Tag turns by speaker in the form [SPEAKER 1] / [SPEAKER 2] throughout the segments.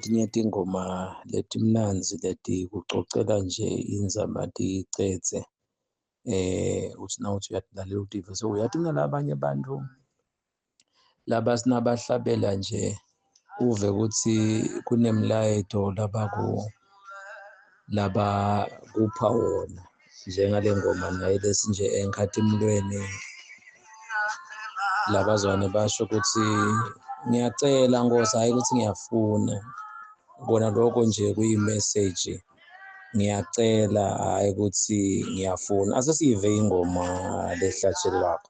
[SPEAKER 1] letinye tingoma letimnandzi leti kucocela nje indzaba ticedze. Uthi nawuthi uyatilalela utive so uyathi kunalabanye bantfu labasinabahlabela nje uve ukuthi kunemlayeto labakupha wona njengale ngoma nayo lesinje engikhathi emlweni labazwane basho ukuthi ngiyacela Nkosi, hhayi ukuthi ngiyafuna. Kona lokho nje kuyi-message, ngiyacela hhayi ukuthi ngiyafuna. Asesiyive ingoma lehlatshelwako.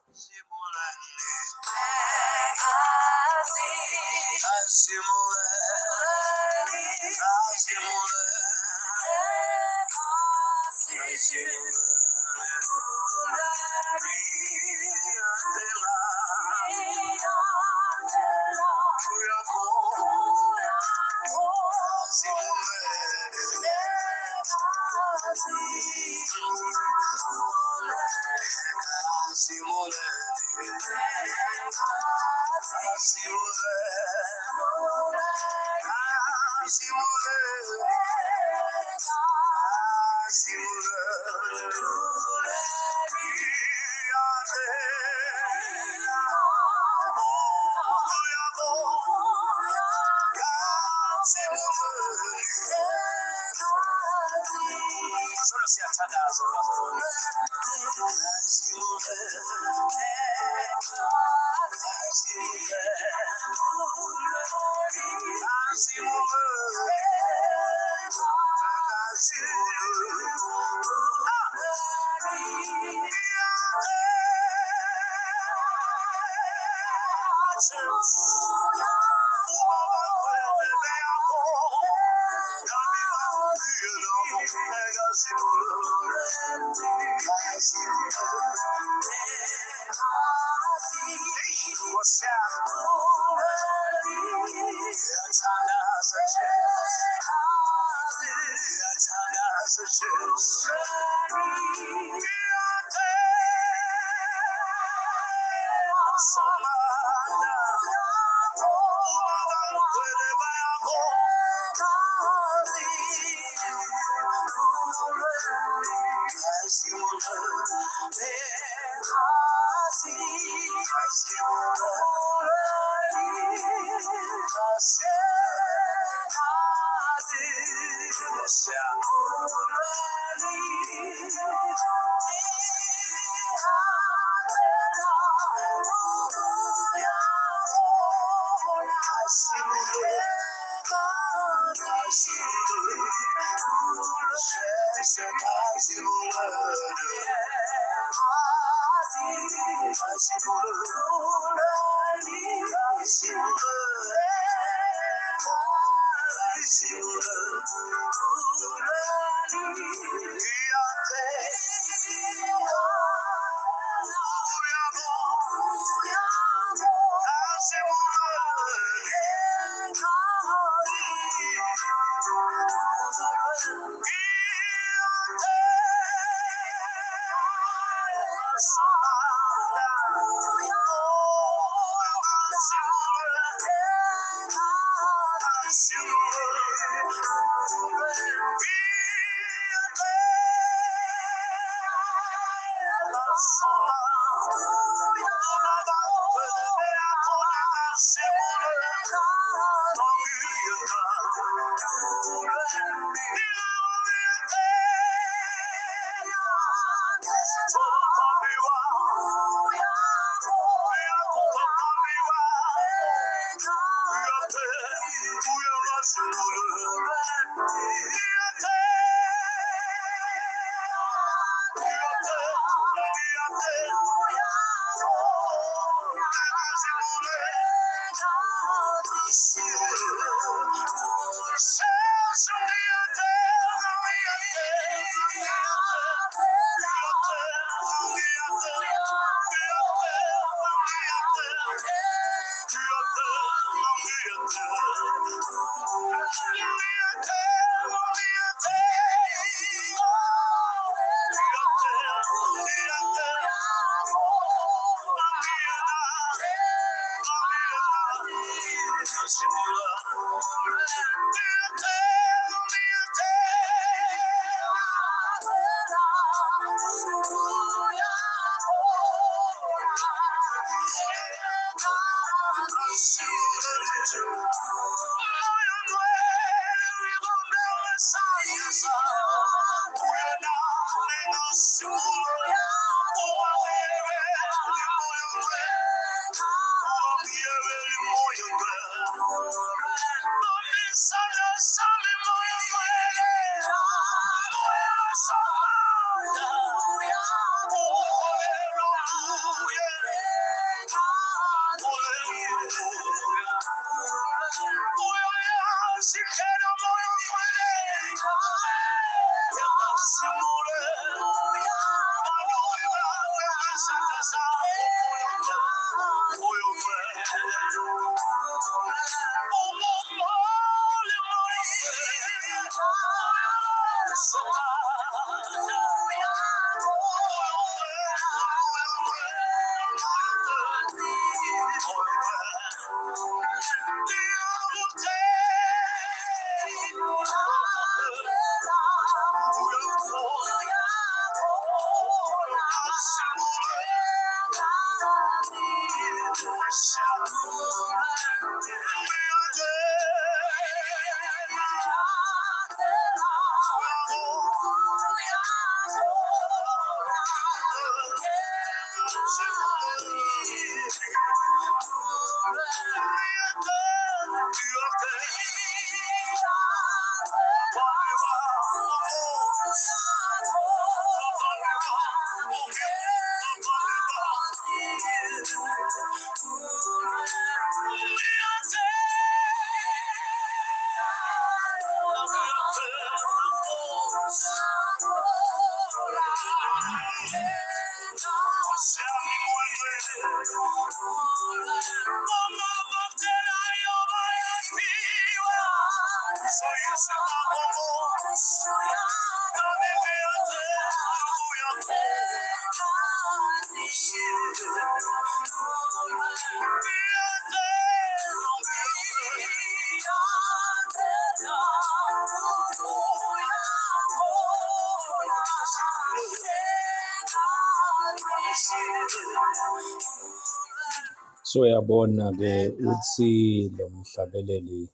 [SPEAKER 1] So uyabona-ke uthi lo mhlabeleli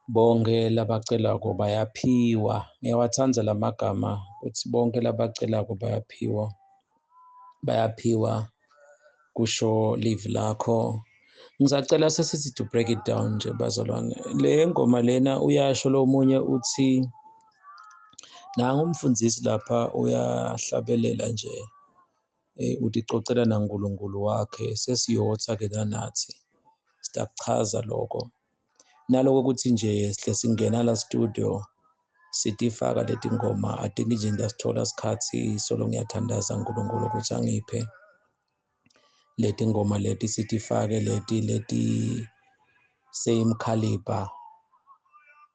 [SPEAKER 1] bonke labacelako bayaphiwa. Ngiyawathanda la magama uthi bonke labacelako bayaphiwa kusho live lakho. Ngizacela sesithi to break it down nje bazalwane. Le ngoma lena uyasho lo munye uthi nanga umfundisi lapha uyahlabelela nje uthi cocela naNkulunkulu wakhe sesiyotha-ke nanathi sitakuchaza lokho naloko ukuthi nje sihle singena la studio sitifaka leti ngoma adingi nje ndasithola sikhathi solo ngiyathandaza uNkulunkulu ukuthi angiphe leti ngoma leti sitifake leti same caliber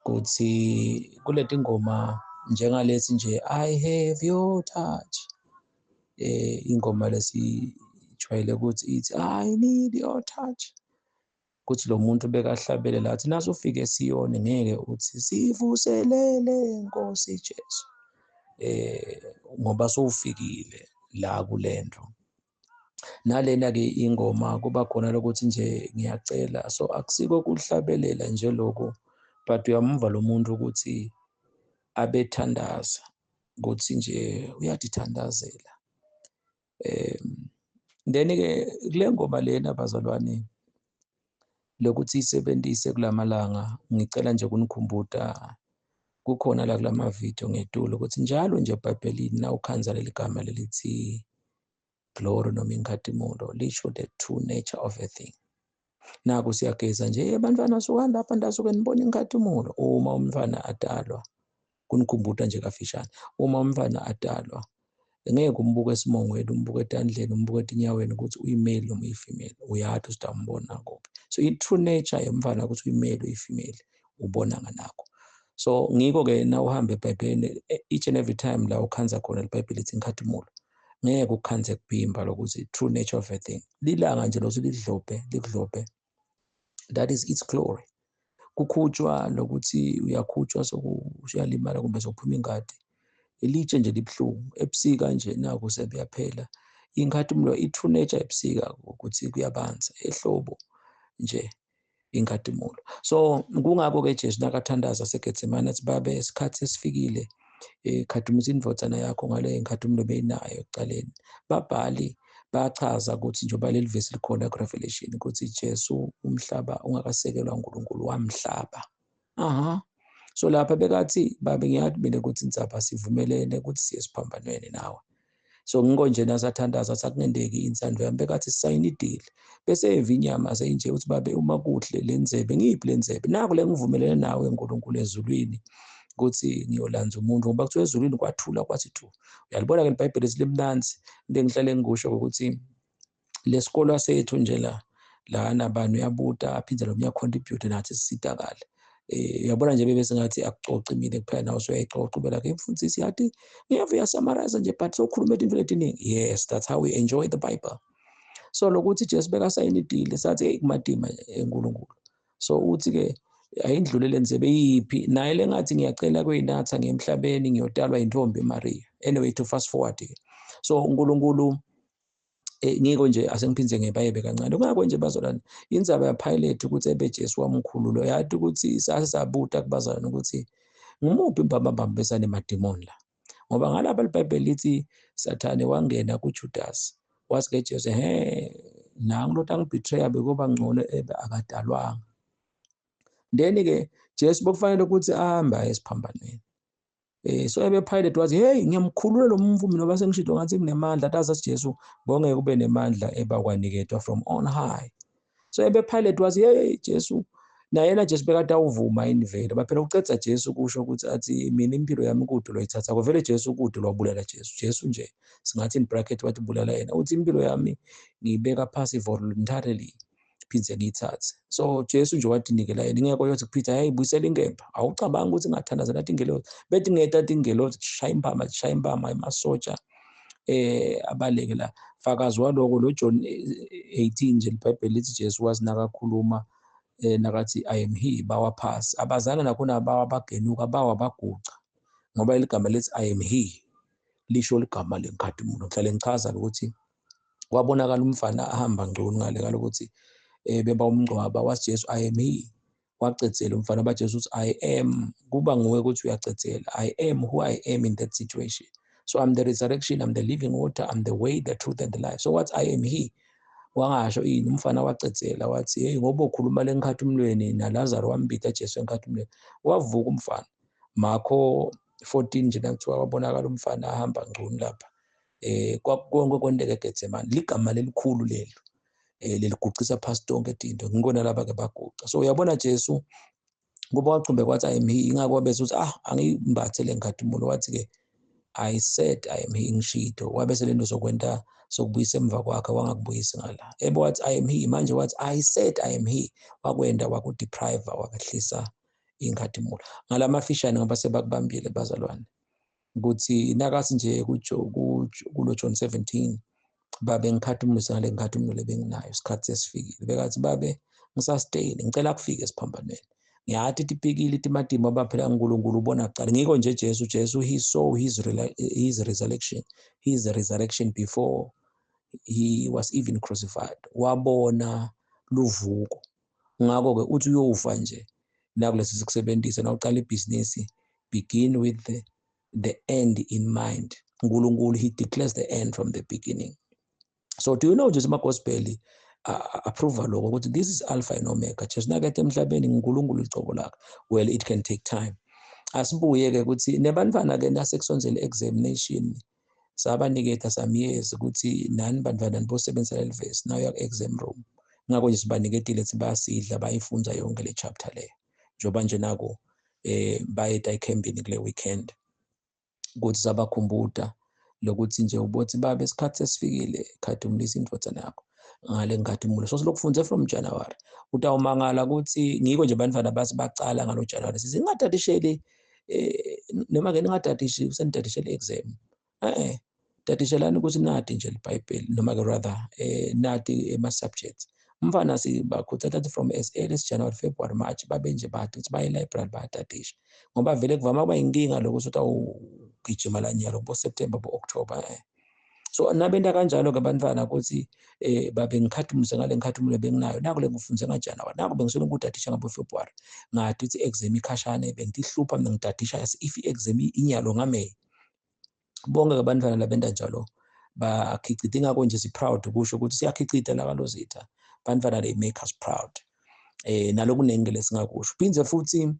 [SPEAKER 1] kuthi kuleti ngoma njengalesi nje I have your touch ingoma lesijwayele ukuthi ithi I need your touch kuthi lo muntu bekahlabele lathi naso ufike eSiyoni ngeke uthi sivuselele Nkosi Jesu ngoba sowufikile la kulento nalena-ke ingoma kuba khona lokuthi nje ngiyacela so akusiko kuhlabelela nje lokho but uyamva lo muntu ukuthi abethandaza ukuthi nje uyadithandazela then-ke kule ngoma lena bazalwane lokuthi isebenzise kulamalanga ngicela nje kunikhumbuta kukhona la kulama video ngetulo ukuthi njalo nje eBhayibhelini na ukhanza leli gama lelithi glory noma inkhatimulo lisho the true nature of a thing. Naku siyageza nje bantwana sukani lapha ndasuke nibona inkhatimulo uma umntwana adalwa kunikhumbuta nje kafishane uma umntwana adalwa ngeke umbuke esimongweni umbuke etandleni umbuke etinyaweni ukuthi uyimale noma uyifemale uyathi usitambona kuphi so i true nature yomfana ukuthi uyimale uyifemale ubona nganakho so ngiko-ke na uhambe eBhayibhelini each and every time la ukhanza khona iBhayibheli lithi inkhatimulo ngeke ukukhanze kubhimba lokuthi true nature of a thing lilanga nje lokuthi likudlobhe that is its glory kukhutshwa lokuthi uyakhutshwa sokuyalimala kumbe sokuphuma ingadi ilitshe nje libhlungu ebusika nje naku sebuyaphela inkhatimulo i true nature ebusika ukuthi kuyabanza ehlobo nje inkazimulo. So kungakho-ke Jesu nakathandaza seGetsemane athi babe isikhathi esifikile, khadumisa indvodzana yakho ngale inkazimulo beyinayo ekucaleni. Babhali bayachaza ukuthi njengoba leli vesi likhona ku-Revelation ukuthi Jesu umhlaba ungakasekelwa uNkulunkulu wamhlaba. So lapha bekathi babe ngiyathi mina ukuthi inzaba sivumelene ukuthi siye esiphambanweni nawe. So ngiko nje nasathandaza sakungendeki insando yami bekathi sisayina idili bese evinyama seyinje ukuthi babe uma kuhle lenzebe ngiphi lenzebe naku le ngivumelene nawe uNkulunkulu ezulwini ukuthi ngiyolanza umuntu ngoba kuthiwa ezulwini kwathula kwathi thu. Uyalibona ke iBhayibheli limnanzi into engihlale ngikusho ukuthi lesikolo sethu nje la bani uyabuta aphinde lo contribute nathi sisizakale. Uyabona nje bebe sengathi akucoci mina kuphela nawe usuyayicoca ubela ke mfundisi yathi ngiyavuya summarize nje but sokhuluma into eziningi. Yes, that's how we enjoy the Bible. So lokuthi Jesu bekasayina idili sathi hey kumadima eNkulunkulu. So uthi ke ayindlulele nzebe yiphi naye lengathi ngiyacela kuyinatha ngemhlabeni ngiyotalwa intombi Maria. Anyway to fast forward ke. So uNkulunkulu ngiko nje asengiphinze ngebayebe kancane kungakho nje bazalwane indzaba yaPilate ukuthi ebe Jesu wamkhululo yathi ukuthi sasabuta kubazalwane ukuthi ngumuphi imbambambamba besane madimoni la ngoba ngalapha iBhayibheli lithi Sathane wangena kuJudas wathi ke Jesu nangu lo angibetray bekuba ngcono akadalwanga. Then ke Jesu bokufanele ukuthi ahamba esiphambanweni. So ebePilate wathi hey ngiyamkhulula lo mvumi noba sengishilo ngathi nginemandla taza Jesu bongeke ube nemandla ebakwaniketwa from on high. So ebePilate wathi hey Jesu na yena Jesu bekade awuvuma invelo baphela ucetha Jesu kusho ukuthi athi mina impilo yami kude loyithatha vele Jesu kude lwabulala Jesu nje singathi in bracket wathi bulala yena uthi impilo yami ngiyibeka phasi voluntarily phindze ngiyithathe. So Jesu nje wathi nikela yena ingeke yothi kuPeter hey buyisela inkemba awucabanga ukuthi ngathandaza nathi ingelosi bethi ngethatha ingelosi shaya impama emasotsha abaleke la fakazi waloko lo John 18 nje iBhayibheli lithi Jesu wasinaka khuluma nakathi I am he bawaphasi abazana nakhona bawabagenuka bawabaguca ngoba iligama lithi I am he lisho ligama lenkazimulo ngihlale ngichaza ukuthi kwabonakala umfana ahamba ngcono ngale kalokuthi beba umngcwaba wathi Jesu I am he wacedzela umfana baJesu uthi I am kuba nguwe ukuthi uyacedzela I am who I am in that situation. So I'm the resurrection, I'm the living water, I'm the way, the truth and the life. So what I am he wangasho ini umfana wacedzela wathi hey ngoba ukhuluma lenkathumlweni naLazaro wambita Jesu enkathumlweni wavuka umfana. Marko 14 nje nakuthiwa wabonakala umfana ahamba ngcono lapha konke kwendeke eGetsemane ligama lelikhulu lelo leligucisa phasi tonke izinto ngikona laba ke baguca. So uyabona Jesu kuba wachumbe kwathi I am he ingakho bese uthi angimbathe lenkathumulo wathi ke I said I am he ngishito wabese lento sokwenta sokubuyisa emva kwakhe wangakubuyisi ngala ebe wathi I am he manje wathi I said I am he wakwenda wakudeprive wakahlisa inkathumulo ngalamafishane ngoba sebakubambile bazalwane ukuthi nakathi nje kulo John 17 babe ngikhathumisa ngale nkathumulo lebenginayo isikhathi sesifikile bekathi babe ngisastay ngicela kufike esiphambanweni ngiyathi tipikile timadima abaphela uNkulunkulu ubona kuqala ngiko nje Jesu he saw his resurrection before he was even crucified wabona luvuko ngakho ke uthi uyofa nje nakulesi sikusebenzisa nawuqala ibhizinisi begin with the end in mind. uNkulunkulu he declares the end from the beginning. So do you know just gospel approval lokho ukuthi this is alpha and omega Jesu nakethe emhlabeni uNkulunkulu icobo lakhe well it can take time. Asibuye ke ukuthi nebantwana ke nasekusonzele examination sabaniketa samiyeza ukuthi nani bantwana nibosebenzisa le verse now yak exam room ngakho nje sibaniketile ukuthi bayasidla bayifunza yonke le chapter le njoba nje nako bayeta ecampini kule weekend ukuthi sabakhumbuta lokuthi nje ubothi babe isikhathi sesifikile khathumulisa indvodzana yakho ngale nkathumulo so silokufunze from January utawumangala ukuthi ngiko nje bantwana basi bacala ngalo January sizingatatisheli noma ke ningatatishi usentatishele exam tatishelani ukuthi nati nje iBhayibheli noma ke rather nati ema subjects umfana sibakhuthatha from as early as January February March babe nje bathi ukuthi baye library batatisha ngoba vele kuvama kuba inkinga lokuthi utawugijima la nyalo bo September bo October So nabenta kanjalo-ke abantwana ukuthi babe ngikhathumuse ngale ngikhathumulo benginayo, naku le ngifunze ngaJanuwari, naku bengisuke ngikudadisha ngaboFebruwari, ngathi ukuthi i-exam ikhashane, bengihlupha ngidadisha if i-exam inyalo ngaMeyi. Bonke abantwana labenta njalo bakhicita, ingakho nje si-proud ukusho ukuthi siyakhicita la kaLozitha. Abantwana they make us proud. Nalokuningi lesingakusho. Phindze futhi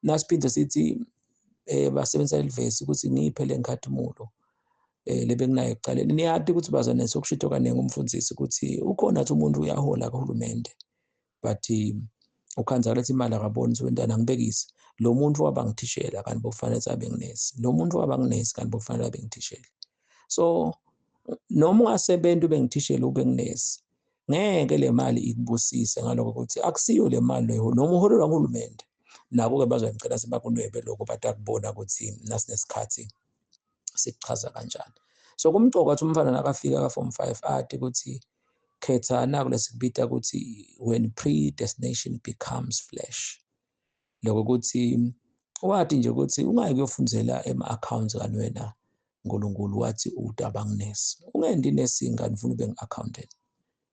[SPEAKER 1] nasiphinde sithi basebenzisa levesi ukuthi ngiphe le nkathumulo lebenginayo ekuqaleni. Niyati ukuthi bazane sokushito kaningi umfundisi ukuthi ukhona athi umuntu uyahola kahulumende but ukhanza lethi imali akaboni ukuthi wentana ngibekise. Lo muntu waba ngithishela kanti bokufanele abe nginesi. Lo muntu waba nginesi kanti bokufanele abe ngithishela. So noma ungasebenzi ube ngithishela ube nginesi, ngeke le mali ikubusise ngaloko ukuthi akusiyo le mali leyo noma uholelwa nguhulumende. Nabo-ke bazongicela sebakunwebe lokho bathi akubona ukuthi nasinesikhathi sikuchaza kanjani. So kumcoka ukuthi umfana nakafika ka-form 5 athi ukuthi khetha naku lesikubita ukuthi when predestination becomes flesh. Lokho ukuthi wathi nje ukuthi ungayi kuyofundzela ema-accounts kanti wena uNkulunkulu wathi utaba nginesi. Ungendi inesi ngani ufuna ube ngi-accountant.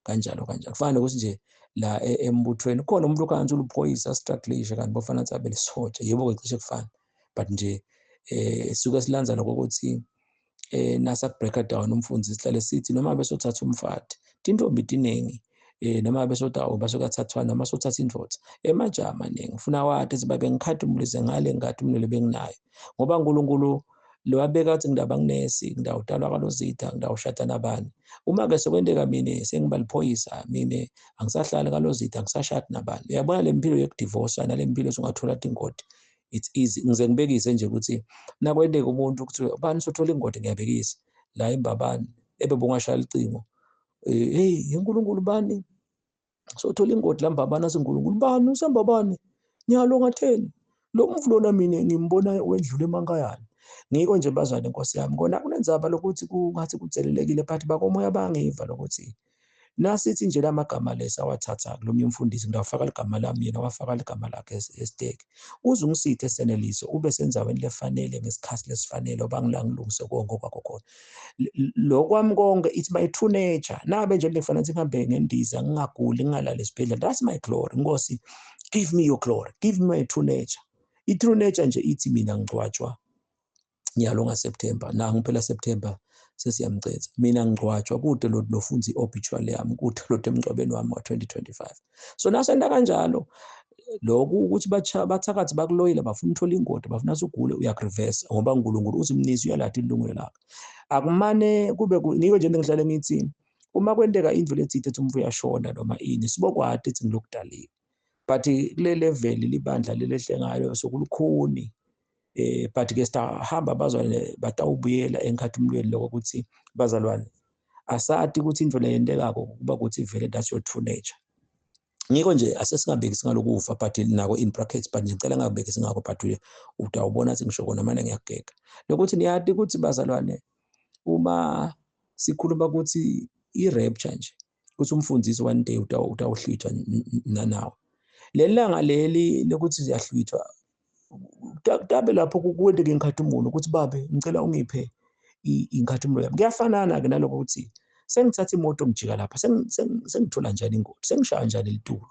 [SPEAKER 1] Kanjalo kanjalo. Kufanele ukuthi nje la embuthweni khona umuntu okhansi uluphoyisa strugglisha kanti bofana athi abe lisotsha. Yebo-ke cishe kufana. But nje suke silanza lokho ukuthi nasa breaker down umfundisi sihlale sithi noma besothatha umfati intombi tiningi noma besotha basuke athathwana noma sothatha indvodza emajaha amaningi ufuna wathi sibabe ngikhathumulize ngale ngikhathumulo benginayo ngoba uNkulunkulu lo wabeka athi ngidaba nginesi ngidawutalwa kaLozitha ngidawushada nabani. Uma-ke sekwenteka mina sengiba liphoyisa, mina angisahlali kaLozitha angisashadi nabani. Uyabona le mpilo yokudivorce nale mpilo songathola ingoti, it's easy. Ngize ngibekise nje ukuthi nakwenteka umuntu ukuthi bani sothola ingodi ngiyabekisa la imbabani ebebungashaya icingo. Hey uNkulunkulu bani sothola ingodi la mbabani aseNkulunkulu bani usembabani nyalo ngatheni lo mfu lona mina ngimbona wendlule emankayana. Ngiko nje bazwane Nkosi yami kona kunenzaba lokuthi kungathi kutselelekile but bakomoya bangiva lokuthi nasithi nje lamagama lesawathatha kulomnye umfundisi ngidawufaka ligama lami yena wafaka ligama lakhe esiteki uze ungisithe eseneliso ube senzaweni lefanele ngesikhathi lesifanele obangilangilungise konke kwakho khona lokwami konke it's my true nature nabe nje ngifana ukuthi ngihambe ngendiza ngingaguli ngingalala esibhedlela. That's my glory. Nkosi, give me your glory, give me my true nature. I-true nature nje ithi mina ngicwatshwa nyalo ngaSeptember na ngiphela September sesiyamcetha mina ngicwatshwa kude lo nofunza i-obituary yami kude lo emngcwabeni wami wa-2025. So nasenta kanjalo lokhu ukuthi bathakathi bakuloyile bafuna uthola ingodi bafuna usugule uyakureverse ngoba uNkulunkulu uthi umnisi uyalathi ilungelo lakhe. Akumane kube ngiko nje ngihlale ngithi uma kwenteka indlu ethithe ethi umfu uyashona noma ini sibokwadi ethi ngilokudalile but kule level libandla lelehle ngayo sokulukhuni. But-ke sitahamba bazalwane batawubuyela enkathumulweni lokho ukuthi bazalwane asati ukuthi into leyendekako kuba ukuthi vele that's your true nature. Ngiko nje asesingabekisi ngalokufa but nako in brackets but ngicela ngabekisi ngako but utawubona ukuthi ngisho kona manje ngiyageka lokuthi niyati ukuthi bazalwane uma sikhuluma ukuthi i-rapture nje ukuthi umfundisi one day utawuhlwithwa nanawe leli langa leli lokuthi siyahlwithwa tabe lapho kukwenteke inkathumulo ukuthi babe ngicela ungiphe inkathumulo yami. Kuyafanana-ke naloko ukuthi sengithatha imoto ngijika lapha sengithola njani ingoti sengishaya njani ilitulo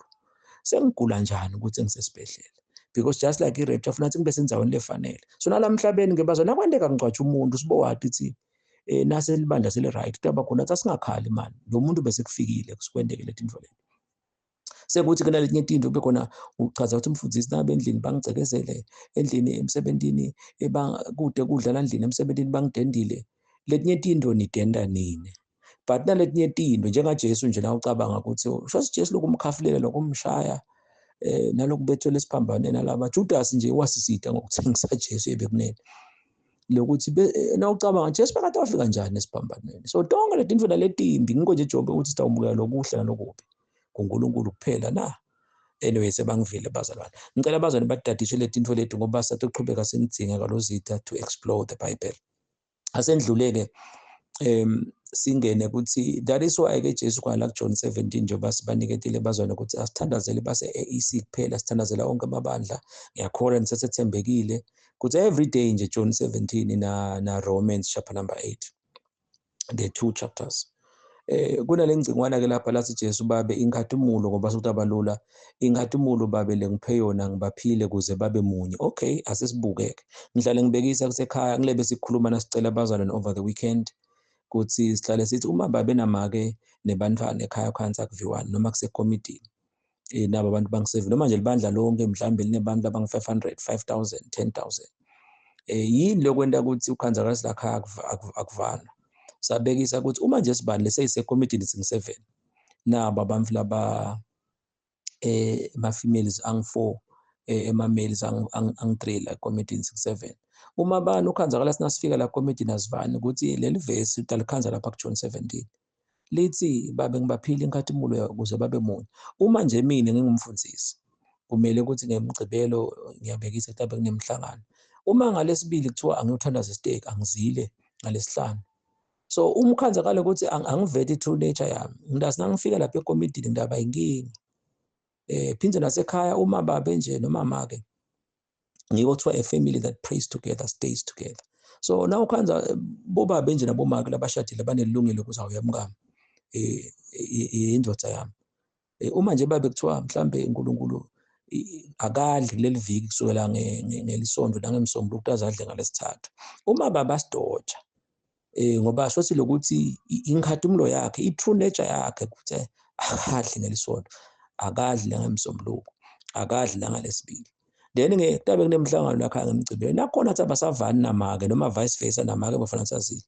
[SPEAKER 1] sengigula njani ukuthi ngisesibhedlela because just like i-rapture ufuna ukuthi ngibe senzaweni lefanele. So nalamhlabeni ngebazo nakwenteka ngicwatsha umuntu sibowathi ukuthi nase libandla sele-right kutaba khona athi asingakhali mani lo muntu bese kufikile kusikwendekele into le. Sekuthi ke naletinye into kube khona uchaza ukuthi umfundisi nabe endlini bangicekezele endlini emsebentini kude kudlala endlini emsebentini bangidendile letinye into nidenda nini but naletinye into njengaJesu nje nawe ucabanga ukuthi shosi Jesu lokumkhafulela lokumshaya nalokubethelwa esiphambanweni nalaba Judas nje wasisita ngokuthengisa Jesu ebekunene lokuthi na ucabanga Jesu phakathi wafika njani esiphambanweni. So tonke leti into naletimbi ngiko nje Jobe ukuthi sitawubuka lokuhle nalokubi kuNkulunkulu kuphela na. Anyway sebangivile bazalwane ngicela bazalwane badadishe leti into lethu ngoba sathoqhubeka senidzinga kaLozitha to explore the Bible asendluleke singene ukuthi that is why ke Jesu kwala John 17 njengoba sibaniketile bazalwane ukuthi asithandazele base AEC kuphela sithandazela onke amabandla ngiyakholwa nisethembekile ukuthi every day nje John 17 na Romans chapter number 8 the 2 chapters. Kunale ngcingwana ke lapha lathi Jesu babe inkathumulo ngoba sokuthi abalula inkathumulo babe lengiphe yona ngibaphile kuze babe munye. Okay, asisibukeke. Ngihlale ngibekisa kusekhaya ngilebe sikhuluma nasicela abazalwane over the weekend kuthi sihlale sithi uma babe namake nebantwana ekhaya khansi akuviwani noma kusekomidini. Nabo abantu bangiseve noma nje libandla lonke mhlawumbe linebantu abangu-500, 5,000, 10,000. Yini lokwenta ukuthi ukhanzakazi lakhaya akuvanwa. Sabekisa ukuthi uma nje sibani leseyisekomidini singu-7 nabo abantu laba ama-females angu-4 ama-males angu-3 la komidini singu-7. Uma bani ukhanzakala sinasifika la komidini asivani ukuthi leli vesi udalikhanza lapha kuJohn 17 lithi babe ngibaphile inkathumulo ukuze babe munye. Uma nje mina ngingumfundisi kumele ukuthi ngemgcibelo ngiyabekisa kutabe kunemhlangano. Uma ngalesibili kuthiwa angiyothandaza isiteki angizile ngalesihlanu. So umkhanzakala ukuthi angivete i-true nature yami. Ngidasi nangifika lapha ekomidini ngidaba inkinga. Phinde nasekhaya uma babe nje noma make ngiyothiwa a family that prays together stays together. So now ukhanza bobabe nje nabomake labashadile banelungelo ukuthi awuyamkami. Indvodza yami. Uma nje babe kuthiwa mhlambe uNkulunkulu akadli kuleli viki kusukela ngelisonto nangemsombuluko ukuthi azadle ngalesithathu. Uma babasidoja ngoba sothi lokuthi inkathumulo yakhe i-true nature yakhe ukuthi akadli ngelisonto, akadli nangemsombuluko, akadli nangalesibili. Then kutabe kunemhlangano lakhaya ngemgcibelo nakhona athi abasavani namake noma vice versa namake bafana sazile.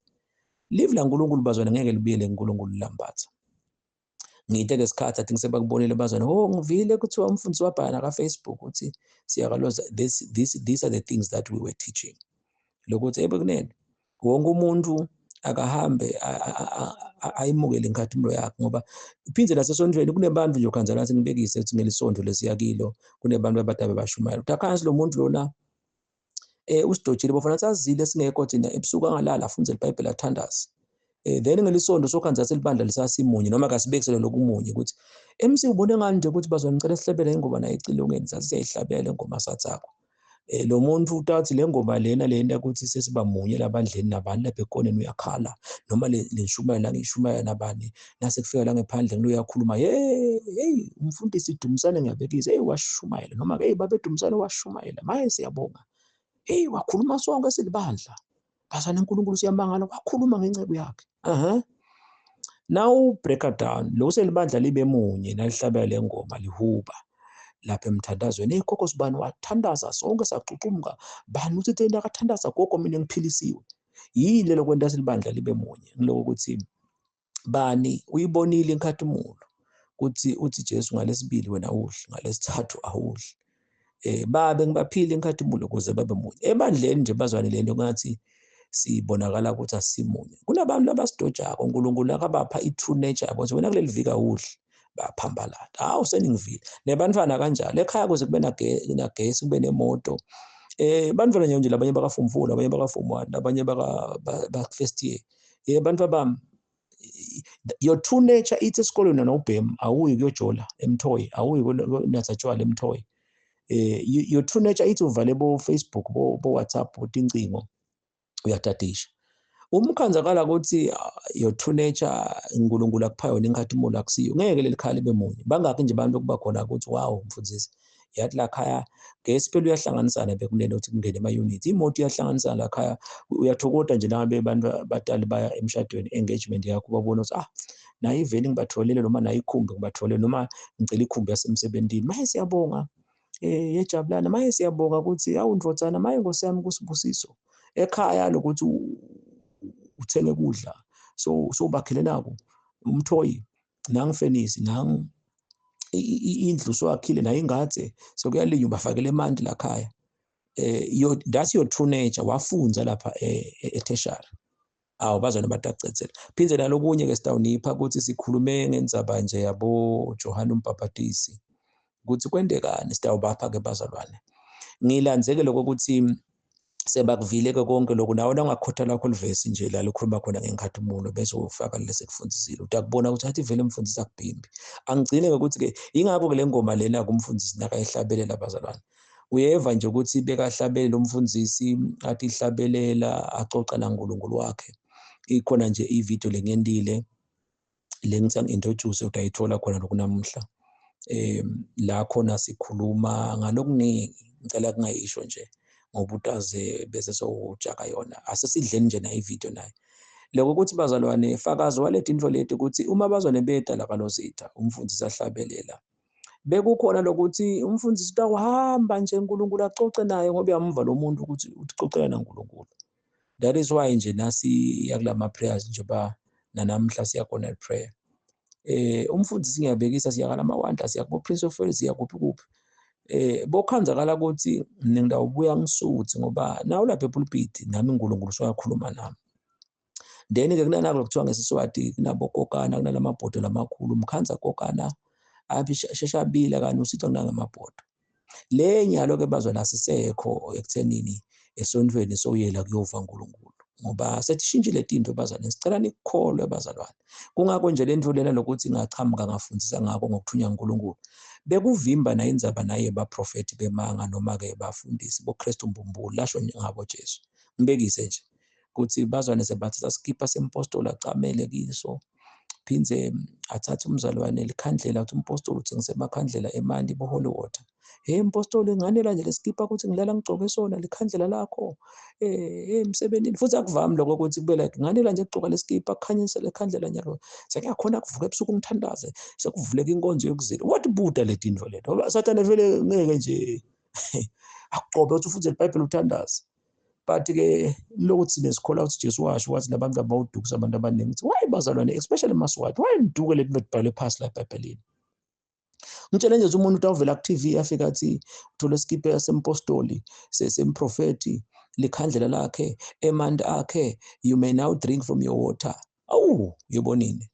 [SPEAKER 1] Live la uNkulunkulu bazwana ngeke libuyele uNkulunkulu lambatha. Ngithe lesikhathi athi ngisebakubonile bazwana ngivile kuthiwa umfundisi wabhala ka-Facebook uthi siyakaloza these are the things that we were teaching. Lokuthi ebekunene wonke umuntu akahambe ayimukele inkathumulo yakhe ngoba iphindze nasesontweni kunebantu nje ukhanzala nathi ngibekise ukuthi ngelisonto lesiyakilo kunebantu abadabe bashumayela. Utakhansi lo muntu lona usidojile bafana sazile singekho thina ebusuku angalala afunde iBhayibheli athandaze. Then ngelisonto sokhanza selibandla lisasimunye noma kasibekisele lokumunye ukuthi MC ubone ngani nje ukuthi bazwana ngicela sihlabele ingoma nayo icilongeni sasiyayihlabela ingoma sathakho. Lo muntu utathi le ngoma lena ukuthi sesiba munye labandleni nabani lapha ekoneni uyakhala noma le nshumayelo la ngishumaya nabani nase kufika la ngephandle ngiloyakhuluma hey umfundisi Dumisane ngiyabekisa hey washumayela noma hey babe Dumisane washumayela maye siyabonga hey wakhuluma sonke silibandla bazana uNkulunkulu siyamangala wakhuluma ngencebo yakhe. Now break down lo selibandla libe munye nalihlabela lengoma lihuba lapha emthandazweni ikhokho sibani wathandaza sonke sacucumka bani uthi into akathandaza gogo mina ngiphilisiwe yile lokwenta silibandla libe munye ngiloko ukuthi bani uyibonile inkathumulo ukuthi uthi Jesu ngalesibili wena udli ngalesithathu awudli. Babe ngibaphile inkathumulo ukuze babe munye ebandleni nje bazwane lento ngathi sibonakala ukuthi asimunye. Kunabantu labasidojako uNkulunkulu akabapha i-true nature yabo wena kuleli vika udli baphambalala. Hawu seningivile nebantwana kanjalo ekhaya kuze kube nagesi kube nemoto. Bantwana nje labanye baka form 4 labanye baka form 1 labanye baka first year. Abantu bami your true nature ithi esikolweni nobhemu awuyi kuyojola eMthoyi awuyi kunatha tshwala eMthoyi. Your true nature ithi uvale bo Facebook bo WhatsApp utincingo uyatadisha. Umkhanzakala ukuthi your true nature uNkulunkulu akupha yona inkathumulo akusiyo ngeke leli khaya libe munye. Bangaki nje abantu kuba khona ukuthi wow mfundisi yathi la khaya ngesiphela uyahlanganisana bekunene ukuthi kungene ama-unit imoto iyahlanganisana la khaya uyathokoda nje nabe abantu abadala baya emshadweni engagement yakho babona ukuthi nayi iveni ngibatholele noma nayi ikhumbi ngibatholele noma ngicela ikhumbi yasemsebentini maye siyabonga yejabulana maye siyabonga ukuthi awu ndvodzana maye Nkosi yami kusibusiso ekhaya lokuthi uthenge kudla so bakhelelako uMthoyi nangifenisi nang indlu swakhile nayo ingadze sokuyalinywa bafakele emanti la khaya. That's your true nature wafunza lapha etertiary. Bazwana batacetsela phindze nalokunye ke sitawunipha ukuthi sikhulume ngendzaba nje yabo Johana uMbhaphatisi ukuthi kwendekani sitawubapha ke bazalwane. Ngilandzeke lokho ukuthi sebakuvile ke konke lokho nawe nangakhotha lakho livesi nje la likhuluma khona ngenkathumulo bese ufaka lese kufundisile utakubona ukuthi athi vele umfundisi akubhimbi. Angigcine ukuthi ke ingakho ke le ngoma lena kumfundisi nakayihlabelela abazalwane. Uyeva nje ukuthi bekahlabele lo mfundisi athi ihlabelela acoca naNkulunkulu wakhe. ikhona nje ivideo lengiyendile lengithi ngi-introduce utayithola khona lokunamuhla. La khona sikhuluma ngalokuningi, ngicela kungayisho nje ngoba utaze bese sowujaka yona. Asesidleni nje nayo ivideo nayo. Lokho ukuthi bazalwane, fakazi waletha into lethi ukuthi uma bazwane bedala kaNozitha, umfundisi ahlabelela, bekukhona lokuthi umfundisi utawuhamba nje uNkulunkulu acoce naye ngoba uyamva lo muntu ukuthi ucocela naNkulunkulu. That is why nje nasi yakulama prayers njengoba nanamhla siyakhona prayer. Umfundisi ngiyabekisa siyakala amawandla, siyakubo Prince of Wales, siyakuphi kuphi. Bokhanzakala ukuthi ngidawubuya ngisuthi ngoba nawe lapha epulpit nami uNkulunkulu soyakhuluma nami. Then-ke kunanako kuthiwa ngeSiswati kunabo kokana, kunalamabhodo lamakhulu, mkhanza kokana sheshabila kani usitha kunangamabhodo. Le nyalo-ke bazwana sisekho ekuthenini esontweni soyela kuyova uNkulunkulu ngoba sethishintshile into bazalwane, sicela nikukholwe bazalwane. Kungakho nje le nto lena lokuthi ngachamuka ngafundisa ngako ngokuthunywa uNkulunkulu bekuvimba nayo indzaba naye baprofeti bemanga noma-ke bafundisi boKristu mbumbulu lasho ngabo Jesu. Ngibekise nje ukuthi bazwane sebathatha skipha sempostoli acamele kiso, phindze athathe umzalwane likhandlela uthi umpostoli uthengise amakhandlela eManti bo-Holy Water. Mpostoli nganela nje lesikipha ukuthi ngilala ngigcoke sona likhandlela lakho. Emsebenzini futhi akuvami lokho ukuthi kube like nganela nje ukugcoka lesikipha kukhanyisa lekhandlela nyalo. Sekuyakhona kuvuka ebusuku ngithandaze, sekuvuleka inkonzo yokuzila. What buda le tinto lento? Ngoba Sathane vele ngeke nje akuqobe ukuthi ufunde iBhayibheli uthandaze. But-ke lokuthi sine sikholwa ukuthi Jesu washo wathi labantu abawudukuza abantu abaningi. Why bazalwane, especially eMaswati, why niduke leti betibhale phasi la eBhayibhelini? Ngitshele nje umuntu utawuvela ku-TV afika athi uthola isikipha yasempostoli semprofeti likhandlela lakhe emanti akhe, you may now drink from your water. Awu, yibonini.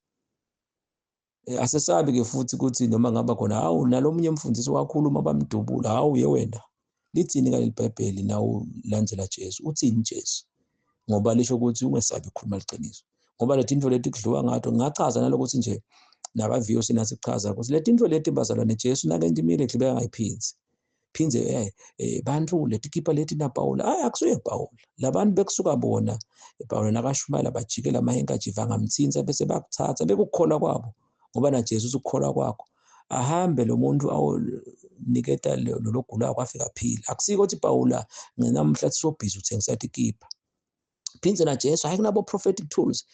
[SPEAKER 1] Asesabi-ke futhi ukuthi noma ngaba khona hawu nalomunye umfundisi wakhuluma bamdubula, hawu ye wena. Lithini ka leBhayibheli nawu landela Jesu? Uthini Jesu? Ngoba lisho ukuthi ungesabi ukukhuluma liqiniso. Ngoba leti into leti kudliwa ngato ngachaza nalokuthi nje nakaviyo sinathi kuchaza ukuthi leti into leti bazalwane Jesu nakenti miracle bengayiphinzi. Phindze bantu leti kipha leti na Paula, akusuye Paula. Labantu bekusuka bona Paula nakashumayela bajikela amahenkajiva angamthinsa bese bakuthatha bekukholwa kwabo. Ngoba na Jesu ukukholwa kwakho ahambe lo muntu awuniketa logulayo kwafika phila. Akusiko ukuthi Paula ngenamhla sobhizi uthengisa ikipha. Phindze na Jesu hayi kunabo prophetic tools.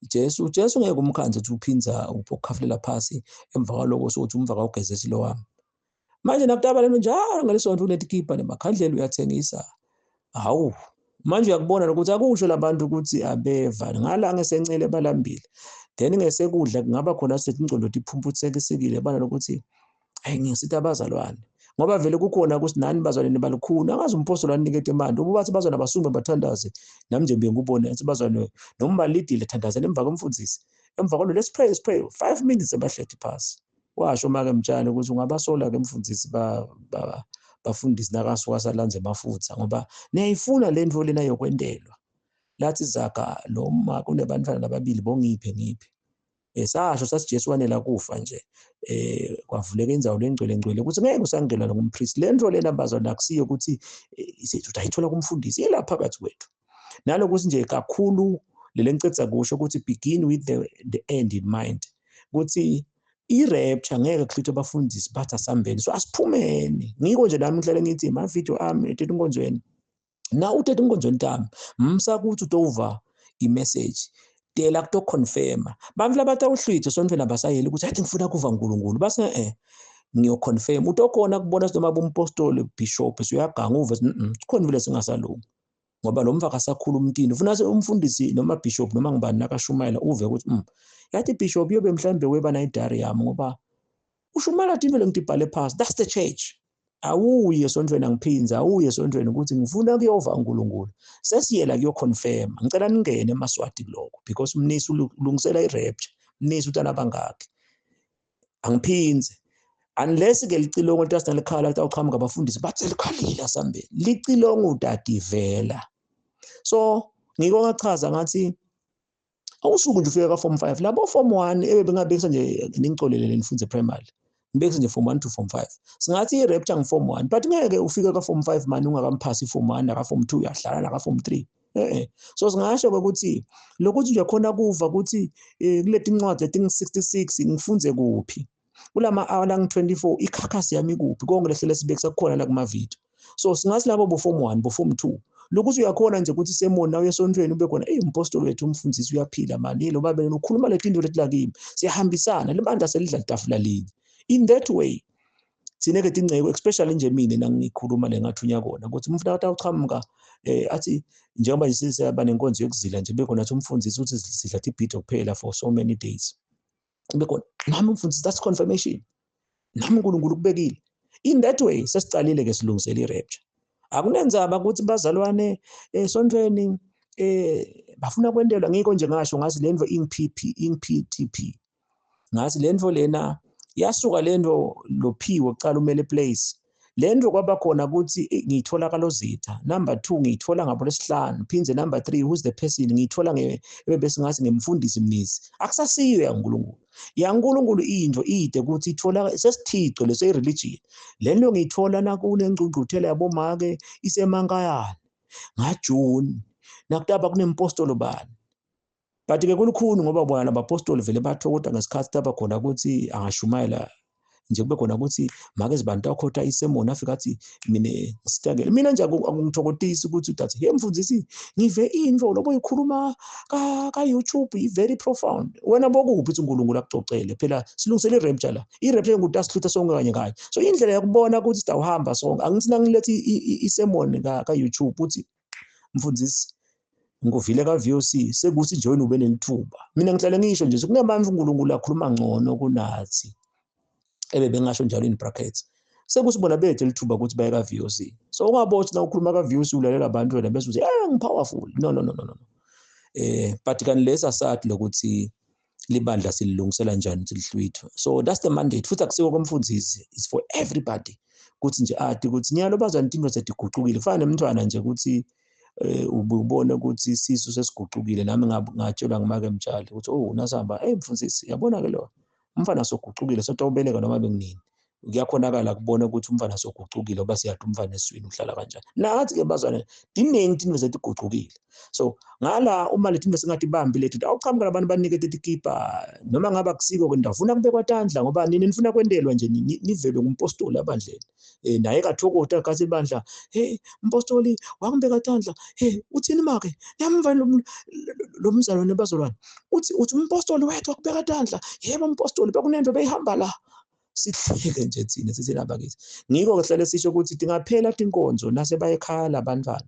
[SPEAKER 1] Jesu ngeke umkhanze ukuthi uphinza ukukhafulela phasi emva kwaloko sokuthi umva kawugezesi lo wami. Manje nakudaba lento njalo ngalesonto unetikipha nemakhandlela uyathengisa. Hawu, manje uyakubona ukuthi akusho labantu ukuthi abeva ngala ngesencele balambile. Then ngesekudla kungaba khona sithi ingcondo iphumputhekile bana lokuthi ngisithi abazalwane. Ngoba vele kukhona ukuthi nani bazalwane balukhuni angazi umpostoli anikete imandi ububathi bazalwane abasume bathandaze nami nje ngikubone ukuthi bazalwane noma balidile thandazela emva komfundisi emva kwalo let's pray 5 minutes abahlethi phasi. Washo make mtshana ukuthi ungabasola ke umfundisi bafundisi nakasuka salanze amafutha ngoba niyayifuna le nto lena yokwendelwa. Lathi Zaga noma kunebantwana ababili ngiphe. Sasho sathi Jesu wanela kufa nje. Kwavuleka indzawo lengcwele ukuthi ngeke usangena ngumpriest. Le nto lena bazalwane akusiyo ukuthi isethu utayithola kumfundisi ilapha phakathi kwethu. Nalokuthi nje kakhulu lele ngicetha kusho ukuthi begin with the end in mind. Ukuthi i-rapture ngeke kuhlithe abafundisi bathi asambeni. So asiphumeni. Ngiko nje nami ngihlale ngithi ama video ami ethetha inkonzweni. Na uthetha inkonzweni tami msakuthi utova i-message. Tela kuto confirma. Bantu labatawuhlithe sontweni abasayeli ukuthi athi ngifuna kuva uNkulunkulu. Base ngiyo confirm. Utokhona kubona noma bumpostoli bishop suyaganga uve khona vele singasalungi. Ngoba lo mva kasakhuluma umtini. Ufuna umfundisi noma bishop noma ngibani nakashumayela uve ukuthi yathi bishop yobe mhlambe weba na idari yami ngoba ushumayela thini vele ngitibhale phansi. That's the church. Awuye sontweni angiphinza, awuye sontweni ukuthi ngifuna kuyova uNkulunkulu. Sesiyela kuyo confirm. Ngicela ningene eMaswati lokho because umnisi ulungisela i-rapture. Umnisi utana bangakhe. Angiphinze. Unless ke licilongo litasina likhala utawuchamuka abafundisi bathi likhalile asambeni. Licilongo utativela. So ngiko ngachaza ngathi awusuku nje ufika ka form 5 labo form 1 ebengabekisa nje ningixolelele nifunze primary. Ngibekise nje form 1 to form 5. Singathi i-rapture ngi form 1 but ngeke ufike ka form 5 manje ungakamphasi form 1 naka form 2 uyahlala naka form 3. So singasho ukuthi lokuthi nje khona kuva ukuthi kuleti incwadi leting66 ngifunze kuphi kulama hour lang 24 ikhakhasi yami kuphi konke lehle sibekisa kukhona la kuma video. So singathi labo bo form 1 bo form 2 lokuthi uyakhona nje ukuthi semoni nawe esontweni ube khona umpostoli wethu umfundisi uyaphila manje lo babe ukhuluma letinto lethi lakimi siyahambisana lebandla selidla itafula linye. In that way sineke tingceko especially nje mina nangikhuluma lengathunya kona ukuthi umfana utawuchamuka athi njengoba nje sisaba nenkonzo yokuzila nje bekhona athi umfundisi uthi sidla ibhito kuphela for so many days bekhona nami umfundisi that's confirmation nami uNkulunkulu kubekile. In that way sesicalile ke silungisela irapture. Akunenzaba ukuthi bazalwane esontweni bafuna kwendelwa ngiko nje ngasho ngazi lento PTP ngazi lento lena yasuka lento lophiwe ucala umele place lento kwaba khona ukuthi ngiyithola kaLozitha. Number 2 ngiyithola ngabo lesihlanu phinze number 3 who's the person ngiyithola bese ngathi ngemfundisi Mnisi akusasiyo yaNkulunkulu into ide ukuthi ithola sesithixo leso ireligion lento ngiyithola nakune ngcungcuthela yabomake isemankayana ngaJuni nakutaba kunempostolo bani. But ke kulukhuni ngoba bona abapostoli vele bathokota ngesikhathi taba khona ukuthi angashumayela nje kube khona ukuthi make zibantu akhotha isemoni afika athi mina sitangele mina nje akungithokotisi ukuthi uthi hey mfundisi ngive info lobo ikhuluma ka YouTube i very profound wena bokuphi uthi uNkulunkulu akucocele phela silungisele irapture la irapture nguthi asihlutha sonke kanye kanye. So indlela yakubona ukuthi sitawuhamba sonke angithi nangilethi isemoni ka YouTube uthi mfundisi nguvile ka VOC sekuthi join ube nelithuba. Mina ngihlale ngisho nje kunabanye uNkulunkulu akhuluma ngcono kunathi bengasho njalo in brackets sekusibona bethe lithuba ukuthi baye ka VOC. So ungabothi na ukhuluma ka VOC ulalela abantu wena bese uthi ngipowerful no but kan lesa sathi lokuthi libandla sililungisela njani ukuthi lihlwithwe. So that's the mandate futhi akusiko komfundisi, it's for everybody ukuthi nje athi ukuthi nyalo bazana into zediguqukile kufana nemntwana nje ukuthi ubone ukuthi isisu sesiguqukile nami ngatshelwa ngimake mtshali ukuthi nasihamba mfundisi yabona ke lo umfana soguqukile sotawubeleka noma benginini kuyakhonakala kubona ukuthi umfana soguqukile oba siyathi umfana eswini uhlala kanjani nathi ke bazwana diningi into zediguqukile. So ngala uma lethi singathi bambi lethi awuchamuka labantu banikete ikipa noma ngaba kusiko kwendafuna kube kwatandla ngoba nini nifuna kwendelwa nje nivele ngumpostoli abandleni naye kathokota akathi bandla umpostoli wangibeka tandla uthini make yamva lo mzalwane bazalwane uthi umpostoli wethu akubeka tandla yebo umpostoli bekunento beyihamba la sihleke nje thina sisilapha kithi ngiko ke hlale sisho ukuthi tingaphela tinkonzo nase bayekhaya labantwana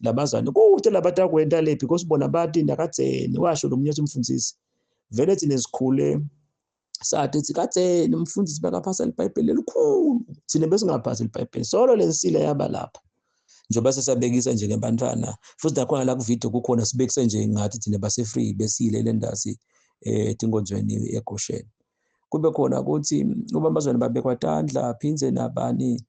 [SPEAKER 1] labazana kuthi labatakwenda le because bona bathi ndakatseni washo lo mnyathi umfundisi vele thina sikhule sathi katseni umfundisi bakaphasa iBhayibheli elikhulu thina bese ngaphasa iBhayibheli solo lensila yaba lapha njengoba sesabekisa nje ngebantwana futhi nakhona la ku video kukhona sibekise nje ngathi thina base free besile lendasi tinkonzweni eGosheni kube khona ukuthi ubambazwana babekwa tandla phinze nabani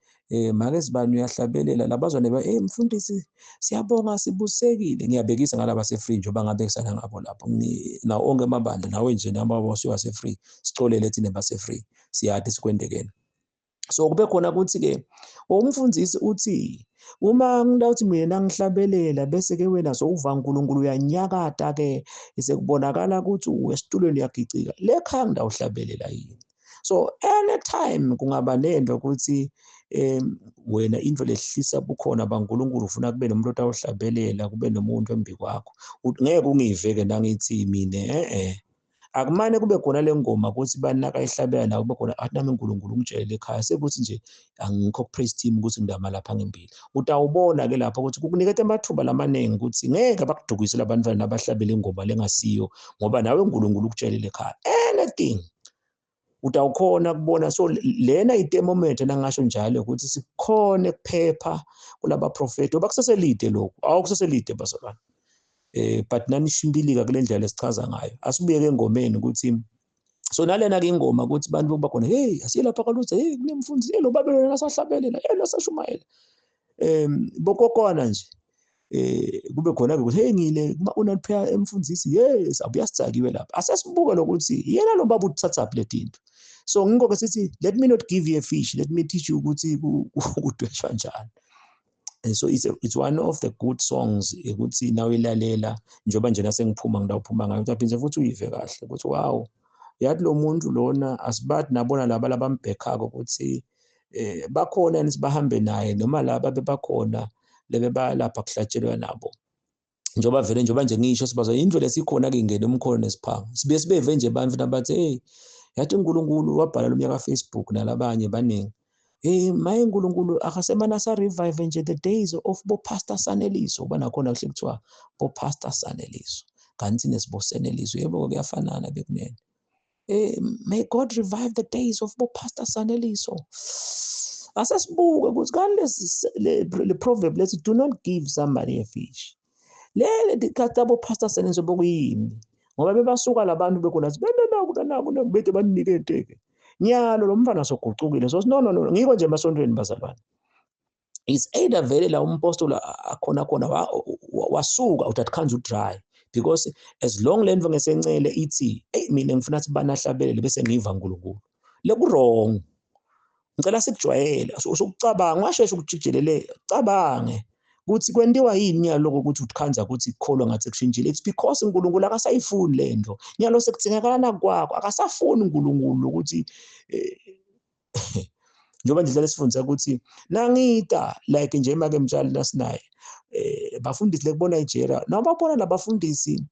[SPEAKER 1] make zibani uyahlabelela labazwane mfundisi siyabonga sibusekile ngiyabekisa ngalaba se-free njengoba ngabekisana ngabo lapho na onke amabandla nawe nje nabo siwase free sicolele thina base free siyathi sikwendekene. So kube khona ukuthi ke umfundisi uthi uma ngilawuthi mina ngihlabelela bese ke wena sowuva uNkulunkulu uyanyakata ke isekubonakala ukuthi uwesitulweni uyagicika lekhaya ngidawuhlabelela yini. So anytime kungaba nento ukuthi wena into lehlisa bukhona baNkulunkulu ufuna kube nomuntu otawuhlabelela kube nomuntu embi kwakho ngeke ungiveke nangithi mina akumane kube khona lengoma ukuthi banaka ihlabela nawo kube khona athi nami uNkulunkulu ungitshele ekhaya sekuthi nje angikho praise team ukuthi ngidama lapha ngempilo utawubona ke lapha ukuthi kukunikete amathuba lamanengi ukuthi ngeke bakudukisela abantwana nabahlabela ingoma lengasiyo ngoba nawe uNkulunkulu ukutshela ekhaya anything utawukhona kubona. So lena itemomethe nangasho njalo ukuthi sikhone kuphepha kulaba prophet oba kuseselide lokho awukuseselide bazalwane but nanishimbilika kule ndlela esichaza ngayo asibuyeke engomeni ukuthi so nalena ke ingoma ukuthi abantu bakhona asiye lapha kaLuther kunemfundisi lo babelona nasahlabelela lasashumayela bokokona nje kube khona ke ukuthi ngile uma unalipha emfundisi abuya sitsakiwe lapha asesibuke lokuthi yena lo baba uthatha pletinto. So ngikho ke sithi let me not give you a fish let me teach you ukuthi kudwetshwa njani. And so it's one of the good songs ukuthi nawe ilalela njengoba nje nasengiphuma ngidawuphuma ngayo uyaphinde futhi uyive kahle ukuthi wow yathi lo muntu lona asibathi nabona laba labambhekako ukuthi bakhona yini sibahambe naye noma laba bebakhona lebe balapha kuhlatshelwa nabo njengoba vele njengoba nje ngisho sibaza indlu lesikhona ke ingene umkhono nesiphanga sibe sibeve nje abantu nabathi hey yathi uNkulunkulu wabhala lo myaka Facebook nalabanye baningi maye uNkulunkulu akasemana sa revive nje the days of bo Pastor Saneliso bana khona kuhle kuthiwa bo Pastor Saneliso kanti nesibo Saneliso yebo kuyafanana bekunene may God revive the days of bo Pastor Saneliso asasibuke ukuthi kanti le proverb let's do not give somebody a fish lele dikatabo Pastor Saneliso bokuyini ngoba bebasuka labantu bekhona bebena bethe banike inteke nyalo lo mfana sogucukile so no ngiko nje emasontweni bazalwane is either vele la umpostoli akhona wasuka uthi khanze udry because as long lento ngesencele ithi mina ngifuna ukuthi banahlabelele bese ngiva uNkulunkulu le ku wrong ngicela sikujwayele usukucabanga washeshe ukujijelele cabange ukuthi kwentiwa yini nyalo ukuthi ukukhanza ukuthi ikholwa ngathi kushintshile it's because uNkulunkulu akasayifuni lento nyalo sekuthengakalana kwakho akasafuni uNkulunkulu ukuthi njengoba nje lesifundisa ukuthi nangita like nje make mtshali nasinaye bafundisi lekubona Nigeria nababona labafundisi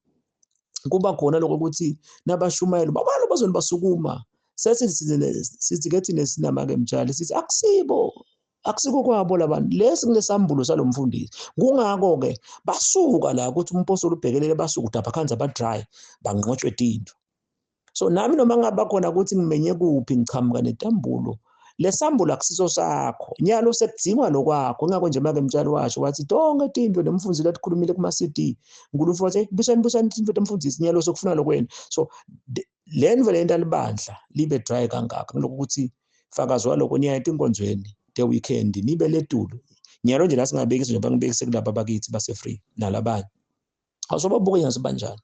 [SPEAKER 1] kuba khona lokho ukuthi nabashumayeli babalo bazona basukuma sithi kethi nesinama ke mtshali sithi akusiko kwabo labantu lesi kunesambulo salomfundisi kungako ke basuka la ukuthi umpostoli ubhekelele basuka udapha khanza ba dry banqotshwe tinto so nami noma ngaba khona ukuthi ngimenye kuphi ngichamuka netambulo lesambulo akusiso sakho nyalo sekudingwa lokwakho ngakho nje make mtshali washo wathi tonke tinto nemfundisi latikhulumile kuma CD uNkulunkulu wathi busani tinto temfundisi nyalo sokufuna lokwena so lenve lento alibandla libe dry kangaka lokho ukuthi fakazwa lokho niya inkonzweni the weekend nibe letulo nyalo nje lasingabekisi njengoba ngibekise kulabo bakithi base free nalabanye awusobabuke nyazibanjani